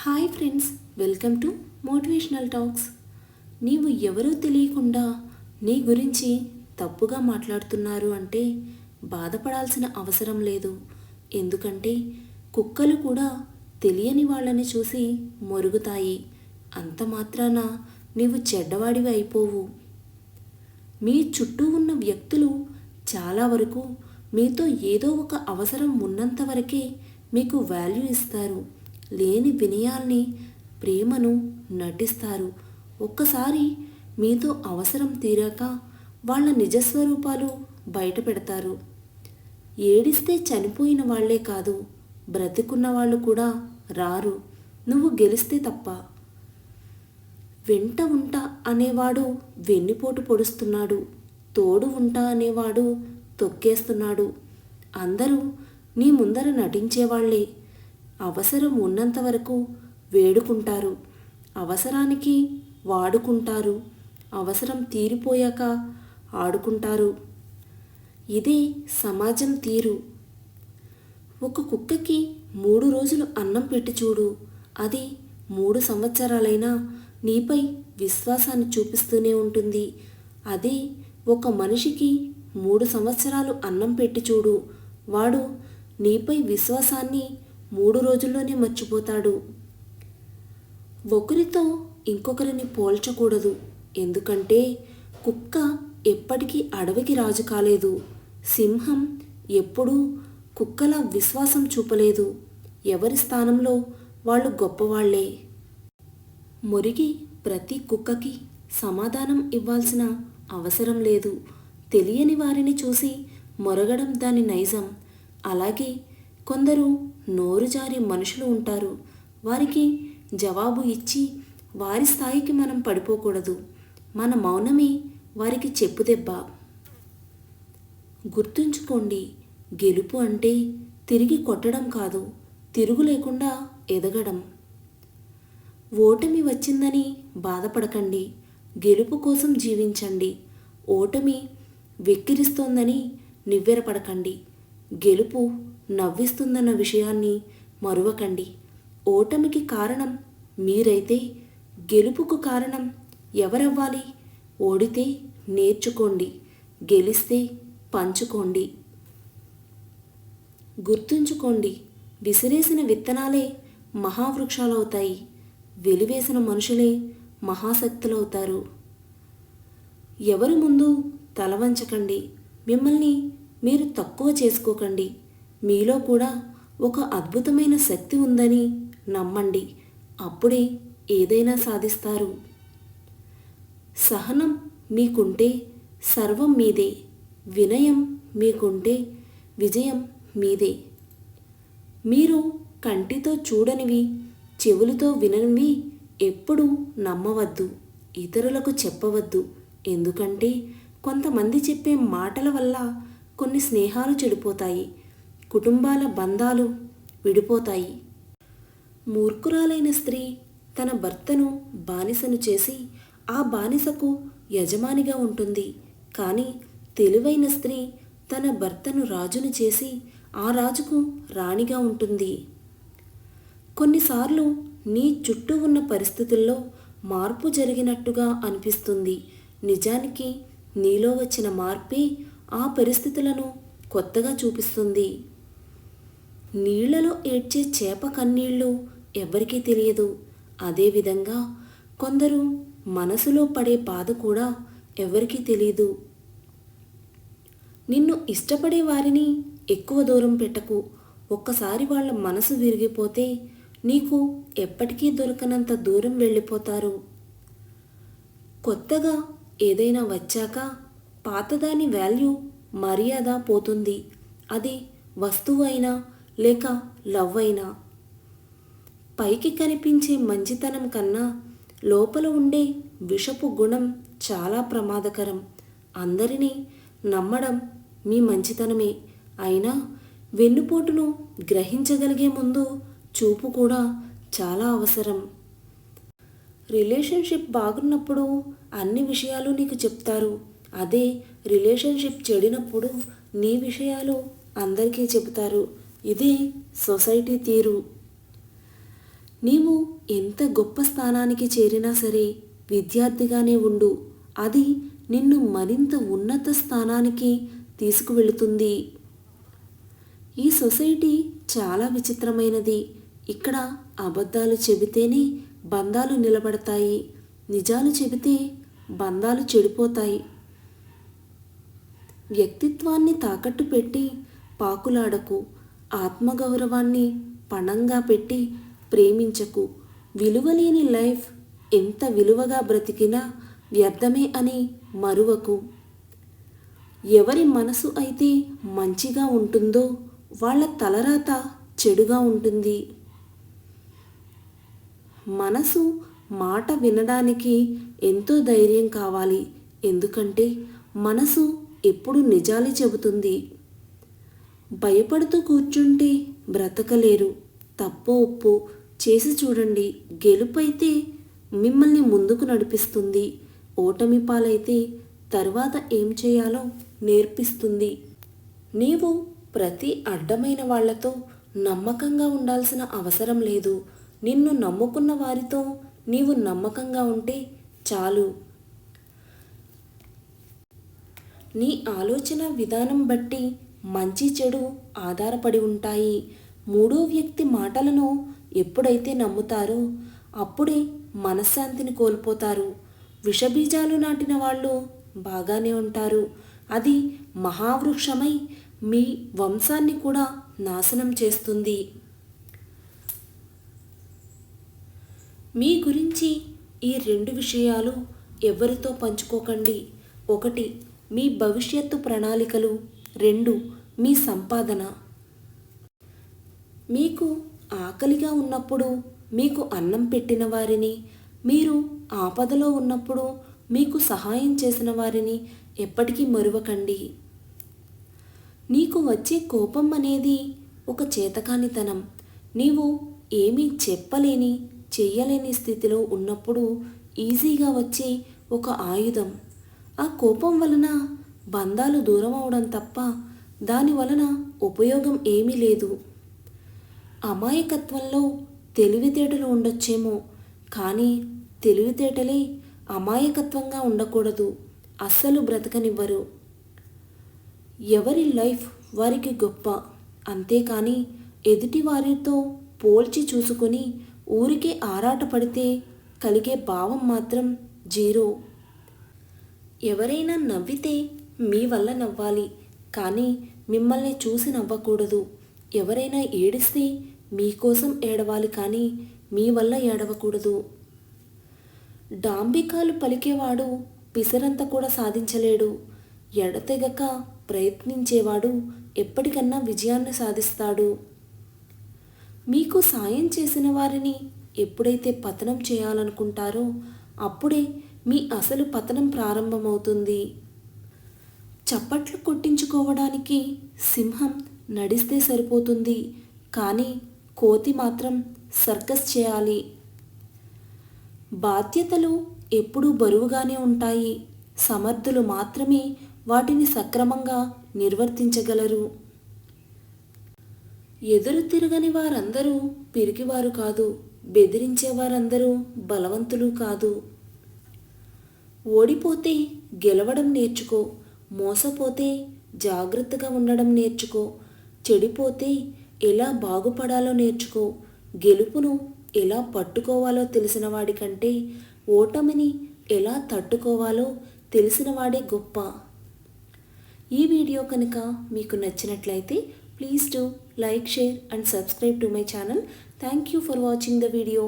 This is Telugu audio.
Hi friends, welcome to motivational talks. నీవు ఎవరో తెలియకుండా నీ గురించి తప్పుగా మాట్లాడుతున్నారు అంటే బాధపడాల్సిన అవసరం లేదు. ఎందుకంటే కుక్కలు కూడా తెలియని వాళ్ళని చూసి మొరుగుతాయి. అంత మాత్రాన నీవు చెడ్డవాడివి అయిపోవు. మీ చుట్టూ ఉన్న వ్యక్తులు చాలా వరకు మీతో ఏదో ఒక అవసరం ఉన్నంత వరకే మీకు వాల్యూ ఇస్తారు. లేని వినయాల్ని, ప్రేమను నటిస్తారు. ఒక్కసారి మీతో అవసరం తీరాక వాళ్ళ నిజస్వరూపాలు బయట పెడతారు. ఏడిస్తే చనిపోయిన వాళ్లే కాదు, బ్రతికున్న వాళ్ళు కూడా రారు, నువ్వు గెలిస్తే తప్ప. వెంట ఉంటా అనేవాడు వెన్నుపోటు పొడుస్తున్నాడు, తోడు ఉంటా అనేవాడు తొక్కేస్తున్నాడు. అందరూ నీ ముందర నటించేవాళ్లే. అవసరం ఉన్నంత వరకు వేడుకుంటారు, అవసరానికి వాడుకుంటారు, అవసరం తీరిపోయాక ఆడుకుంటారు. ఇదే సమాజం తీరు. ఒక కుక్కకి 3 రోజులు అన్నం పెట్టి చూడు, అది 3 సంవత్సరాలైనా నీపై విశ్వాసాన్ని చూపిస్తూనే ఉంటుంది. అదే ఒక మనిషికి 3 సంవత్సరాలు అన్నం పెట్టి చూడు, వాడు నీపై విశ్వాసాన్ని 3 రోజుల్లోనే మర్చిపోతాడు. ఒకరితో ఇంకొకరిని పోల్చకూడదు. ఎందుకంటే కుక్క ఎప్పటికీ అడవికి రాజు కాలేదు. సింహం ఎప్పుడూ కుక్కలా విశ్వాసం చూపలేదు. ఎవరి స్థానంలో వాళ్ళు గొప్పవాళ్లే. మురిగి ప్రతి కుక్కకి సమాధానం ఇవ్వాల్సిన అవసరం లేదు. తెలియని వారిని చూసి మొరగడం దాని నైజం. అలాగే కొందరు నోరు జారే మనుషులు ఉంటారు. వారికి జవాబు ఇచ్చి వారి స్థాయికి మనం పడిపోకూడదు. మన మౌనమే వారికి చెప్పుదెబ్బ. గుర్తుంచుకోండి, గెలుపు అంటే తిరిగి కొట్టడం కాదు, తిరుగు లేకుండా ఎదగడం. ఓటమి వచ్చిందని బాధపడకండి, గెలుపు కోసం జీవించండి. ఓటమి వెక్కిరిస్తోందని నివ్వెరపడకండి, గెలుపు నవ్విస్తుందన్న విషయాన్ని మరువకండి. ఓటమికి కారణం మీరైతే గెలుపుకు కారణం ఎవరవ్వాలి? ఓడితే నేర్చుకోండి, గెలిస్తే పంచుకోండి. గుర్తుంచుకోండి, విసిరేసిన విత్తనాలే మహావృక్షాలవుతాయి, వెలివేసిన మనుషులే మహాశక్తులవుతారు. ఎవరి ముందు తలవంచకండి, మిమ్మల్ని మీరు తక్కువ చేసుకోకండి. మీలో కూడా ఒక అద్భుతమైన శక్తి ఉందని నమ్మండి. అప్పుడే ఏదైనా సాధిస్తారు. సహనం మీకుంటే సర్వం మీదే. వినయం మీకుంటే విజయం మీదే. మీరు కంటితో చూడనివి, చెవులతో విననివి ఎప్పుడూ నమ్మవద్దు, ఇతరులకు చెప్పవద్దు. ఎందుకంటే కొంతమంది చెప్పే మాటల వల్ల కొన్ని స్నేహాలు చెడిపోతాయి, కుటుంబాల బంధాలు విడిపోతాయి. మూర్ఖురాలైన స్త్రీ తన భర్తను బానిసను చేసి ఆ బానిసకు యజమానిగా ఉంటుంది. కానీ తెలివైన స్త్రీ తన భర్తను రాజును చేసి ఆ రాజుకు రాణిగా ఉంటుంది. కొన్నిసార్లు నీ చుట్టూ ఉన్న పరిస్థితుల్లో మార్పు జరిగినట్టుగా అనిపిస్తుంది. నిజానికి నీలో వచ్చిన మార్పే ఆ పరిస్థితులను కొత్తగా చూపిస్తుంది. నీళ్లలో ఏడ్చే చేప కన్నీళ్లు ఎవరికీ తెలియదు. అదేవిధంగా కొందరు మనసులో పడే బాధ కూడా ఎవరికీ తెలియదు. నిన్ను ఇష్టపడే వారిని ఎక్కువ దూరం పెట్టకు. ఒక్కసారి వాళ్ళ మనసు విరిగిపోతే నీకు ఎప్పటికీ దొరకనంత దూరం వెళ్ళిపోతారు. కొత్తగా ఏదైనా వచ్చాక పాతదాని వాల్యూ, మర్యాద పోతుంది. అది వస్తువు అయినా లేక లవ్ అయినా. పైకి కనిపించే మంచితనం కన్నా లోపల ఉండే విషపు గుణం చాలా ప్రమాదకరం. అందరినీ నమ్మడం మీ మంచితనమే అయినా వెన్నుపోటును గ్రహించగలిగే ముందు చూపు కూడా చాలా అవసరం. రిలేషన్షిప్ బాగున్నప్పుడు అన్ని విషయాలు నీకు చెప్తారు. అదే రిలేషన్షిప్ చెడినప్పుడు నీ విషయాలు అందరికీ చెబుతారు. ఇది సొసైటీ తీరు. నీవు ఎంత గొప్ప స్థానానికి చేరినా సరే విద్యార్థిగానే ఉండు. అది నిన్ను మరింత ఉన్నత స్థానానికి తీసుకువెళుతుంది. ఈ సొసైటీ చాలా విచిత్రమైనది. ఇక్కడ అబద్ధాలు చెబితేనే బంధాలు నిలబడతాయి, నిజాలు చెబితే బంధాలు చెడిపోతాయి. వ్యక్తిత్వాన్ని తాకట్టు పెట్టి పాకులాడకు. ఆత్మగౌరవాన్ని పణంగా పెట్టి ప్రేమించకు. విలువలేని లైఫ్ ఎంత విలువగా బ్రతికినా వ్యర్థమే అని మరువకు. ఎవరి మనసు అయితే మంచిగా ఉంటుందో వాళ్ళ తలరాత చెడుగా ఉంటుంది. మనసు మాట వినడానికి ఎంతో ధైర్యం కావాలి. ఎందుకంటే మనసు ఎప్పుడు నిజాలు చెబుతుంది. భయపడుతూ కూర్చుంటే బ్రతకలేరు. తప్పు ఒప్పు చేసి చూడండి. గెలుపైతే మిమ్మల్ని ముందుకు నడిపిస్తుంది. ఓటమి పాలైతే తర్వాత ఏం చేయాలో నేర్పిస్తుంది. నీవు ప్రతి అడ్డమైన వాళ్లతో నమ్మకంగా ఉండాల్సిన అవసరం లేదు. నిన్ను నమ్ముకున్న వారితో నీవు నమ్మకంగా ఉంటే చాలు. నీ ఆలోచన విధానం బట్టి మంచి చెడు ఆధారపడి ఉంటాయి. మూడో వ్యక్తి మాటలను ఎప్పుడైతే నమ్ముతారో అప్పుడే మనశ్శాంతిని కోల్పోతారు. విషబీజాలు నాటిన వాళ్ళు బాగానే ఉంటారు. అది మహావృక్షమై మీ వంశాన్ని కూడా నాశనం చేస్తుంది. మీ గురించి ఈ 2 విషయాలు ఎవరితో పంచుకోకండి. 1 మీ భవిష్యత్తు ప్రణాళికలు, 2 మీ సంపాదన. మీకు ఆకలిగా ఉన్నప్పుడు మీకు అన్నం పెట్టిన వారిని, మీరు ఆపదలో ఉన్నప్పుడు మీకు సహాయం చేసిన వారిని ఎప్పటికీ మరువకండి. నీకు వచ్చే కోపం అనేది ఒక చేతకానితనం. నీవు ఏమీ చెప్పలేని చెయ్యలేని స్థితిలో ఉన్నప్పుడు ఈజీగా వచ్చే ఒక ఆయుధం. ఆ కోపం వలన బంధాలు దూరం అవడం తప్ప దాని వలన ఉపయోగం ఏమీ లేదు. అమాయకత్వంలో తెలివితేటలు ఉండొచ్చేమో, కానీ తెలివితేటలే అమాయకత్వంగా ఉండకూడదు. అస్సలు బ్రతకనివ్వరు. ఎవరి లైఫ్ వారికి గొప్ప. అంతేకాని ఎదుటి వారితో పోల్చి చూసుకొని ఊరికే ఆరాటపడితే కలిగే భావం మాత్రం జీరో. ఎవరైనా నవ్వితే మీ వల్ల నవ్వాలి, కానీ మిమ్మల్ని చూసి నవ్వకూడదు. ఎవరైనా ఏడిస్తే మీకోసం ఏడవాలి, కానీ మీ వల్ల ఏడవకూడదు. డాంబికాలు పలికేవాడు పిసరంత కూడా సాధించలేడు. ఎడతెగక ప్రయత్నించేవాడు ఎప్పటికన్నా విజయాన్ని సాధిస్తాడు. మీకు సాయం చేసిన వారిని ఎప్పుడైతే పతనం చేయాలనుకుంటారో అప్పుడే మీ అసలు పతనం ప్రారంభమవుతుంది. చప్పట్లు కొట్టించుకోవడానికి సింహం నడిస్తే సరిపోతుంది, కానీ కోతి మాత్రం సర్కస్ చేయాలి. బాధ్యతలు ఎప్పుడూ బరువుగానే ఉంటాయి. సమర్థులు మాత్రమే వాటిని సక్రమంగా నిర్వర్తించగలరు. ఎదురు తిరగని వారందరూ పిరికివారు కాదు. బెదిరించేవారందరూ బలవంతులు కాదు. ఓడిపోతే గెలవడం నేర్చుకో. మోసపోతే జాగ్రత్తగా ఉండడం నేర్చుకో. చెడిపోతే ఎలా బాగుపడాలో నేర్చుకో. గెలుపును ఎలా పట్టుకోవాలో తెలిసిన వాడి కంటే ఓటమిని ఎలా తట్టుకోవాలో తెలిసినవాడే గొప్ప. ఈ వీడియో కనుక మీకు నచ్చినట్లయితే please do like, share and subscribe to my channel. Thank you for watching the video.